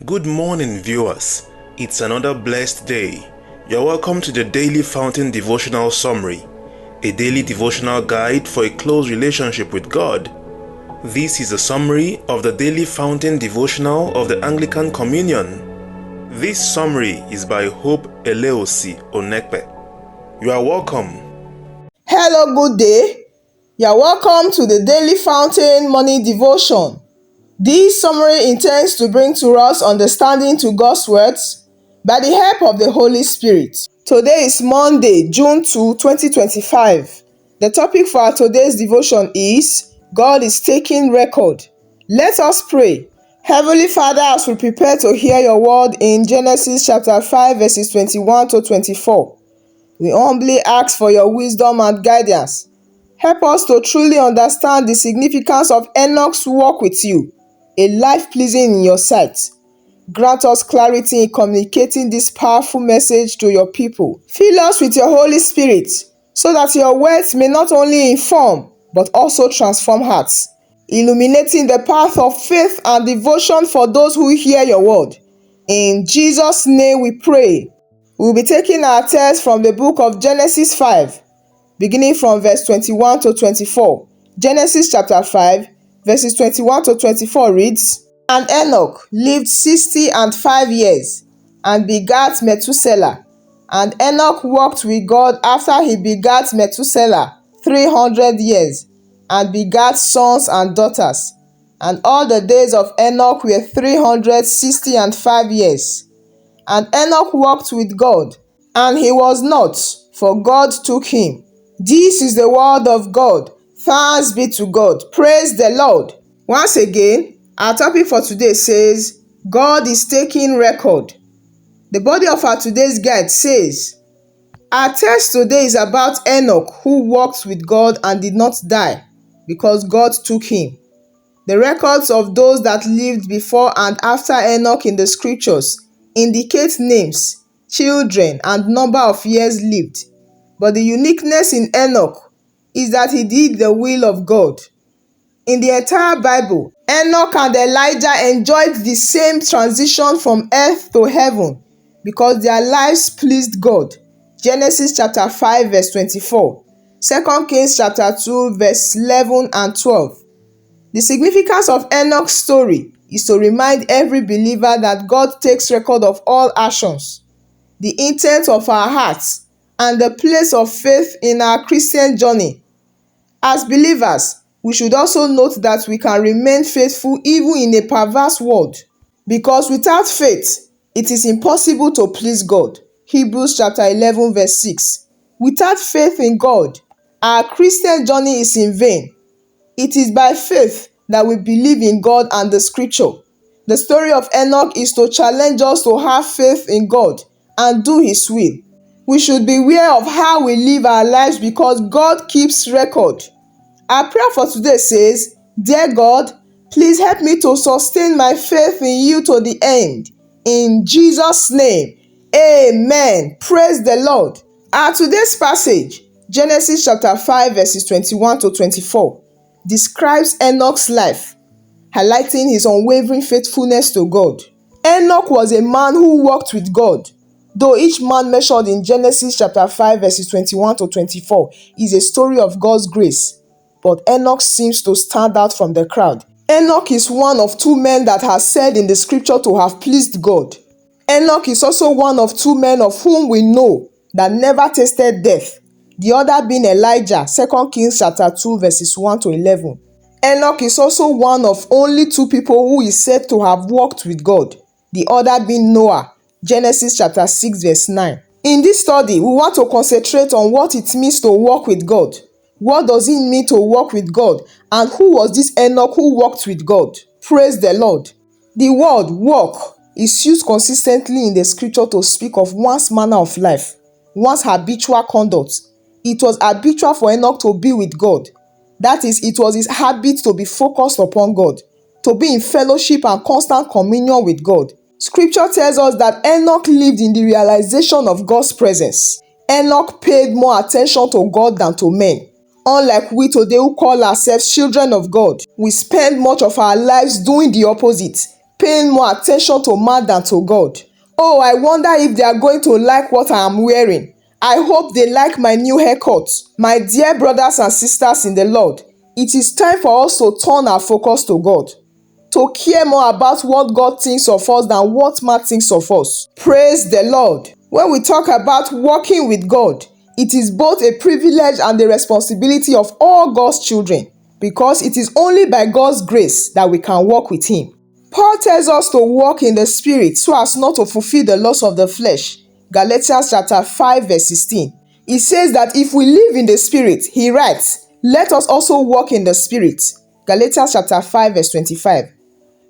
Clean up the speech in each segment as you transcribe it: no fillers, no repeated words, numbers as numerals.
Good morning, viewers. It's another blessed day. You're welcome to the Daily Fountain Devotional Summary, a daily devotional guide for a close relationship with God. This is a summary of the Daily Fountain Devotional of the Anglican Communion. This summary is by Hope Eleosi Onekpe. You are welcome. Hello, good day. You are welcome to the Daily Fountain Morning Devotion. This summary intends to bring to us understanding to God's words by the help of the Holy Spirit. Today is Monday, June 2, 2025. The topic for our today's devotion is God is taking record. Let us pray. Heavenly Father, as we prepare to hear your word in Genesis chapter 5 verses 21 to 24, we humbly ask for your wisdom and guidance. Help us to truly understand the significance of Enoch's walk with you, a life pleasing in your sight. Grant us clarity in communicating this powerful message to your people. Fill us with your Holy Spirit so that your words may not only inform but also transform hearts, illuminating the path of faith and devotion for those who hear your word. In Jesus' name we pray. We'll be taking our text from the book of Genesis 5, beginning from verse 21 to 24. Genesis chapter 5, verses 21 to 24 reads, And Enoch lived 65 years, and begat Methuselah. And Enoch walked with God after he begat Methuselah 300 years, and begat sons and daughters. And all the days of Enoch were 365 years. And Enoch walked with God, and he was not, for God took him. This is the word of God. Thanks be to God. Praise the Lord. Once again, our topic for today says, God is taking record. The body of our today's guide says, our text today is about Enoch who walked with God and did not die because God took him. The records of those that lived before and after Enoch in the scriptures indicate names, children, and number of years lived. But the uniqueness in Enoch is that he did the will of God. In the entire Bible, Enoch and Elijah enjoyed the same transition from earth to heaven because their lives pleased God. Genesis chapter 5 verse 24, 2 Kings chapter 2 verse 11 and 12. The significance of Enoch's story is to remind every believer that God takes record of all actions, the intent of our hearts, and the place of faith in our Christian journey. As believers, we should also note that we can remain faithful even in a perverse world, because without faith, it is impossible to please God. Hebrews chapter 11 verse 6. Without faith in God, our Christian journey is in vain. It is by faith that we believe in God and the scripture. The story of Enoch is to challenge us to have faith in God and do His will. We should beware of how we live our lives because God keeps record. Our prayer for today says, Dear God, please help me to sustain my faith in you to the end. In Jesus' name, amen. Praise the Lord. Our today's passage, Genesis chapter 5 verses 21 to 24, describes Enoch's life, highlighting his unwavering faithfulness to God. Enoch was a man who walked with God. Though each man mentioned in Genesis chapter 5 verses 21 to 24 is a story of God's grace, but Enoch seems to stand out from the crowd. Enoch is one of two men that are said in the scripture to have pleased God. Enoch is also one of two men of whom we know that never tasted death, the other being Elijah, 2 Kings chapter 2 verses 1 to 11. Enoch is also one of only two people who is said to have walked with God, the other being Noah, Genesis chapter 6 verse 9. In this study, we want to concentrate on what it means to walk with God. What does it mean to walk with God? And who was this Enoch who walked with God? Praise the Lord. The word walk is used consistently in the scripture to speak of one's manner of life, one's habitual conduct. It was habitual for Enoch to be with God. That is, it was his habit to be focused upon God, to be in fellowship and constant communion with God. Scripture tells us that Enoch lived in the realization of God's presence. Enoch paid more attention to God than to men. Unlike we today who call ourselves children of God, we spend much of our lives doing the opposite, paying more attention to man than to God. Oh, I wonder if they are going to like what I am wearing. I hope they like my new haircut. My dear brothers and sisters in the Lord, it is time for us to turn our focus to God, to care more about what God thinks of us than what man thinks of us. Praise the Lord. When we talk about walking with God, it is both a privilege and a responsibility of all God's children, because it is only by God's grace that we can walk with Him. Paul tells us to walk in the Spirit so as not to fulfill the lusts of the flesh. Galatians chapter 5 verse 16. It says that if we live in the Spirit, he writes, let us also walk in the Spirit. Galatians chapter 5 verse 25.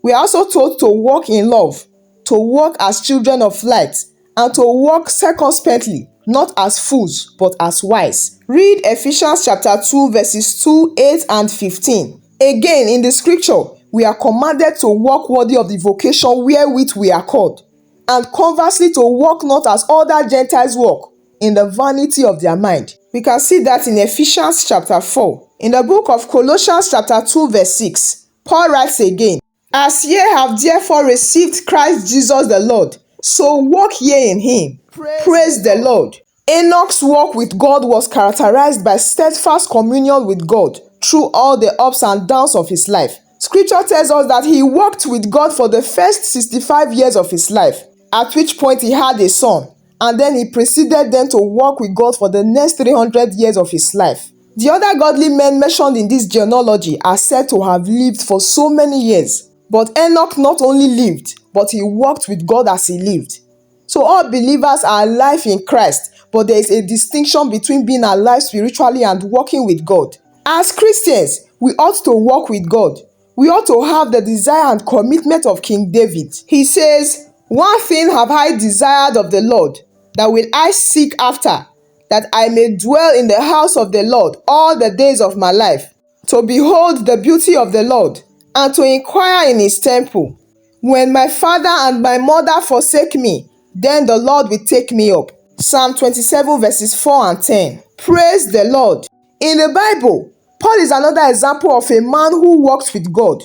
We are also told to walk in love, to walk as children of light, and to walk circumspectly, not as fools, but as wise. Read Ephesians chapter 2 verses 2, 8 and 15. Again, in the scripture, we are commanded to walk worthy of the vocation wherewith we are called, and conversely to walk not as other Gentiles walk, in the vanity of their mind. We can see that in Ephesians chapter 4. In the book of Colossians chapter 2 verse 6, Paul writes again, as ye have therefore received Christ Jesus the Lord, so walk ye in him. Praise the Lord. Enoch's walk with God was characterized by steadfast communion with God through all the ups and downs of his life. Scripture tells us that he walked with God for the first 65 years of his life, at which point he had a son, and then he proceeded then to walk with God for the next 300 years of his life. The other godly men mentioned in this genealogy are said to have lived for so many years, but Enoch not only lived, but he walked with God as he lived. So all believers are alive in Christ, but there is a distinction between being alive spiritually and walking with God. As Christians, we ought to walk with God. We ought to have the desire and commitment of King David. He says, one thing have I desired of the Lord, that will I seek after, that I may dwell in the house of the Lord all the days of my life, to behold the beauty of the Lord, and to inquire in his temple. When my father and my mother forsake me, then the Lord will take me up. Psalm 27 verses 4 and 10. Praise the Lord. In the Bible, Paul is another example of a man who walked with God.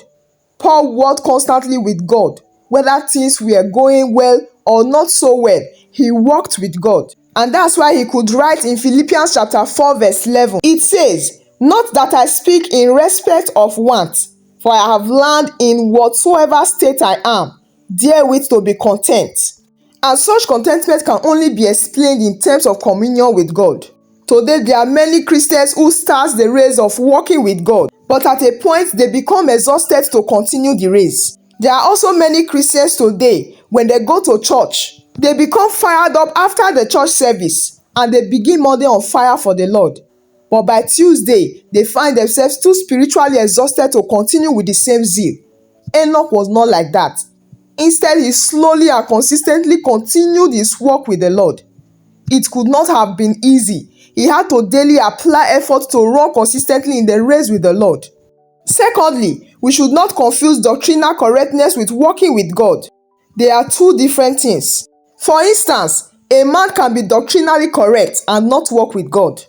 Paul walked constantly with God. Whether things were going well or not so well, he walked with God. And that's why he could write in Philippians chapter 4 verse 11. It says, not that I speak in respect of want, for I have learned in whatsoever state I am, therewith to be content. And such contentment can only be explained in terms of communion with God. Today, there are many Christians who start the race of walking with God, but at a point, they become exhausted to continue the race. There are also many Christians today, when they go to church, they become fired up after the church service, and they begin Monday on fire for the Lord. But by Tuesday, they find themselves too spiritually exhausted to continue with the same zeal. Enoch was not like that. Instead, he slowly and consistently continued his walk with the Lord. It could not have been easy. He had to daily apply effort to run consistently in the race with the Lord. Secondly, we should not confuse doctrinal correctness with walking with God. They are two different things. For instance, a man can be doctrinally correct and not walk with God.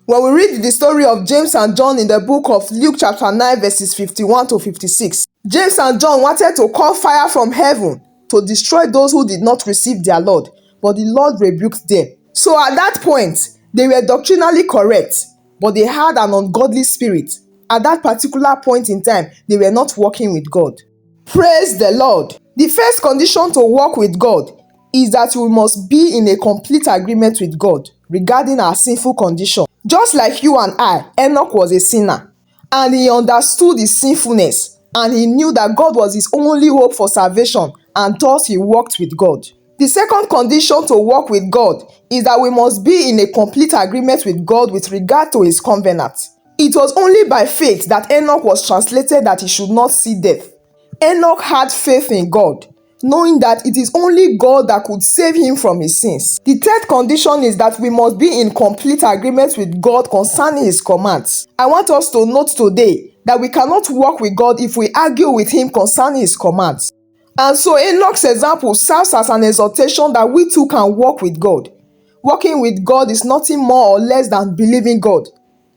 When we read the story of James and John in the book of Luke chapter 9 verses 51 to 56, James and John wanted to call fire from heaven to destroy those who did not receive their Lord, but the Lord rebuked them. So at that point, they were doctrinally correct, but they had an ungodly spirit. At that particular point in time, they were not walking with God. Praise the Lord. The first condition to walk with God is that we must be in a complete agreement with God regarding our sinful condition. Just like you and I, Enoch was a sinner, and he understood his sinfulness, and he knew that God was his only hope for salvation, and thus he walked with God. The second condition to walk with God is that we must be in a complete agreement with God with regard to his covenant. It was only by faith that Enoch was translated that he should not see death. Enoch had faith in God, knowing that it is only God that could save him from his sins. The third condition is that we must be in complete agreement with God concerning his commands. I want us to note today that we cannot walk with God if we argue with him concerning his commands. And so Enoch's example serves as an exhortation that we too can walk with God. Walking with God is nothing more or less than believing God.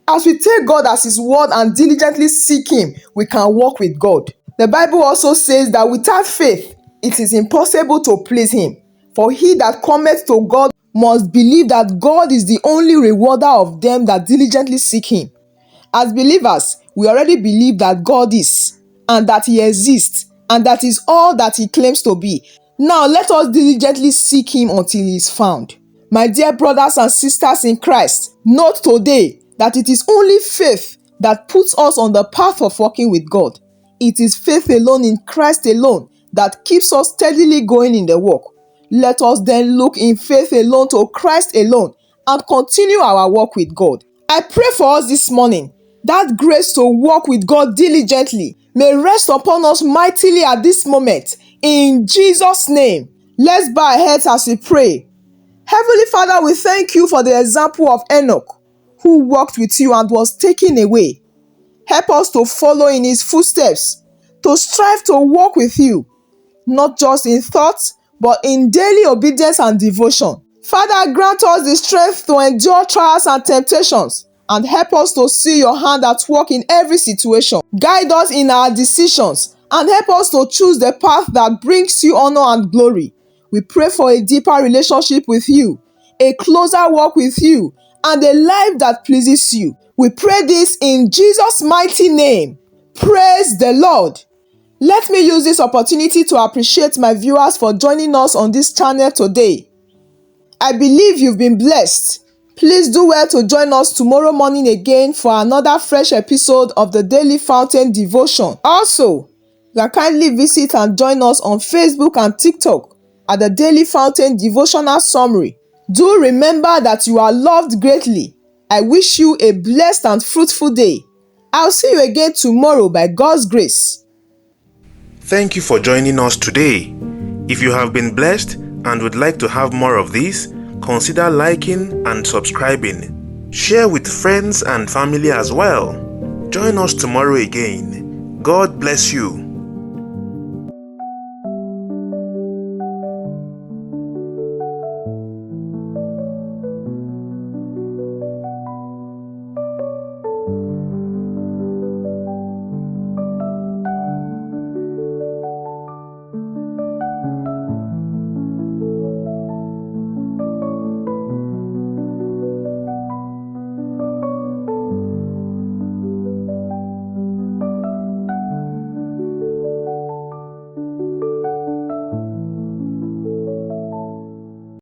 As we take God as his word and diligently seek him, we can walk with God. The Bible also says that without faith, it is impossible to please Him. For he that cometh to God must believe that God is the only rewarder of them that diligently seek Him. As believers, we already believe that God is, and that He exists, and that is all that He claims to be. Now let us diligently seek Him until He is found. My dear brothers and sisters in Christ, note today that it is only faith that puts us on the path of walking with God. It is faith alone in Christ alone that keeps us steadily going in the walk. Let us then look in faith alone to Christ alone and continue our walk with God. I pray for us this morning that grace to walk with God diligently may rest upon us mightily at this moment. In Jesus' name, let's bow our heads as we pray. Heavenly Father, we thank you for the example of Enoch, who walked with you and was taken away. Help us to follow in his footsteps, to strive to walk with you, not just in thoughts, but in daily obedience and devotion. Father, grant us the strength to endure trials and temptations, and help us to see your hand at work in every situation. Guide us in our decisions, and help us to choose the path that brings you honor and glory. We pray for a deeper relationship with you, a closer walk with you, and a life that pleases you. We pray this in Jesus' mighty name. Praise the Lord. Let me use this opportunity to appreciate my viewers for joining us on this channel today. I believe you've been blessed. Please do well to join us tomorrow morning again for another fresh episode of the Daily Fountain Devotion. Also, you can kindly visit and join us on Facebook and TikTok at the Daily Fountain Devotional Summary. Do remember that you are loved greatly. I wish you a blessed and fruitful day. I'll see you again tomorrow by God's grace. Thank you for joining us today. If you have been blessed and would like to have more of these, consider liking and subscribing. Share with friends and family as well. Join us tomorrow again. God bless you.